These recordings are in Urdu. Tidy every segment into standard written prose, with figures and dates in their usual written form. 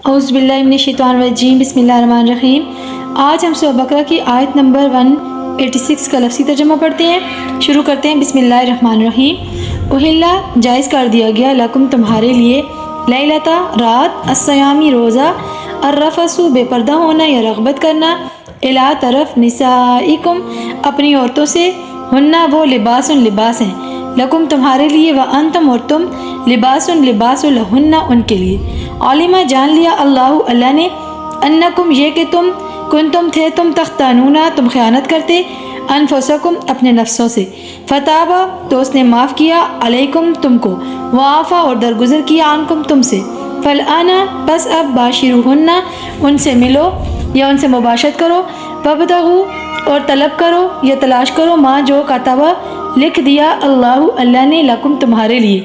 اعوذ باللہ من الشیطان الرجیم، بسم اللہ الرحمن الرحیم۔ آج ہم سورہ بقرہ کی آیت نمبر 186 کا لفظی ترجمہ پڑھتے ہیں۔ شروع کرتے ہیں بسم اللہ الرحمن الرحیم۔ احلّہ جائز کر دیا گیا، لکم تمہارے لیے، لیلتا رات، الصیامی روزہ، الرفث بے پردہ ہونا یا رغبت کرنا، الی طرف نسائکم اپنی عورتوں سے، ہنہ وہ لباس ہیں، لکم تمہارے لیے، وانتم اور تم، لباس لہن ان کے لیے۔ علمہ جان لیا اللہ نے، انکم یہ کہ تم، کنتم تھے تم، تختانون تم خیانت کرتے، انفسکم اپنے نفسوں سے، فتابا تو اس نے معاف کیا، علیکم تم کو، وعافا اور درگزر کیا، عنکم تم سے، فالآن بس اب، باشروہن ان سے ملو یا ان سے مباشرت کرو، وابتغوا اور طلب کرو یا تلاش کرو، ماں جو کتبہ لکھ دیا اللہ نے، لکم تمہارے لیے،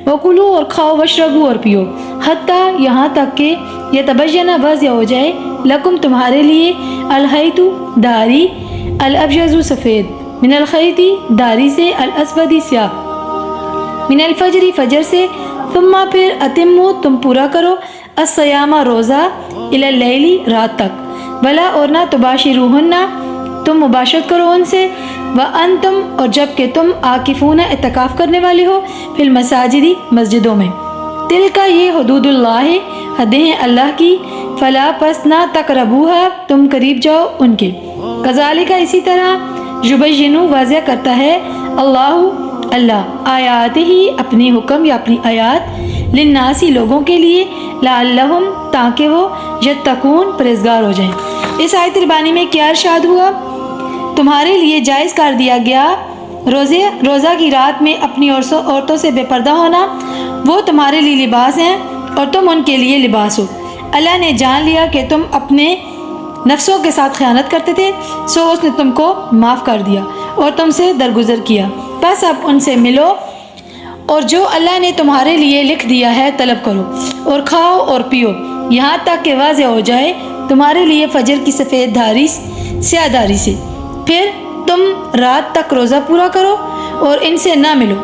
وکلو اور کھاؤ، وشربو اور پیو، حتیٰ یہاں تک کہ یتبین واضح ہو جائے، لکم تمہارے لیے، الخیط داری، الابیض سفید، من الخیط داری سے، الاسود سیاہ، من الفجر فجر سے، ثم پھر اتمو تم پورا کرو، الصیام روزہ، الی اللیل رات تک، ولا اور نہ تباشروہن تم مباشرت کرو ان سے، وانتم اور جب کہ تم عاکفون اعتکاف کرنے والے ہو، فی المساجد مسجدوں میں، تلک یہ حدود اللہ حدیں ہیں اللہ کی، فلا پس نہ تقربوها تم قریب جاؤ ان کے، کذالک اسی طرح، یبین واضح کرتا ہے اللہ آیات ہی اپنے حکم یا اپنی آیات، للناسی لوگوں کے لیے، لعلہم تاکہ وہ یتقون پرہیزگار ہو جائیں۔ اس آیت ربانی میں کیا ارشاد ہوا؟ تمہارے لیے جائز کر دیا گیا روزہ کی رات میں اپنی عورتوں سے بے پردہ ہونا، وہ تمہارے لیے لباس ہیں اور تم ان کے لیے لباس ہو۔ اللہ نے جان لیا کہ تم اپنے نفسوں کے ساتھ خیانت کرتے تھے، سو اس نے تم کو معاف کر دیا اور تم سے درگزر کیا، بس اب ان سے ملو اور جو اللہ نے تمہارے لیے لکھ دیا ہے طلب کرو، اور کھاؤ اور پیو، یہاں تک کہ واضح ہو جائے تمہارے لیے فجر کی سفید دھاری سیاہ دھاری سے، پھر تم رات تک روزہ پورا کرو اور ان سے نہ ملو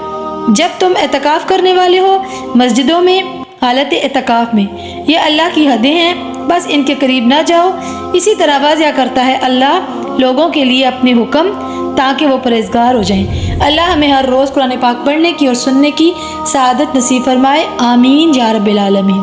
جب تم اعتکاف کرنے والے ہو مسجدوں میں، حالت اعتکاف میں، یہ اللہ کی حدیں ہیں، بس ان کے قریب نہ جاؤ۔ اسی طرح واضح کرتا ہے اللہ لوگوں کے لیے اپنے حکم تاکہ وہ پرہیزگار ہو جائیں۔ اللہ ہمیں ہر روز قرآن پاک پڑھنے کی اور سننے کی سعادت نصیب فرمائے، آمین یا رب العالمین۔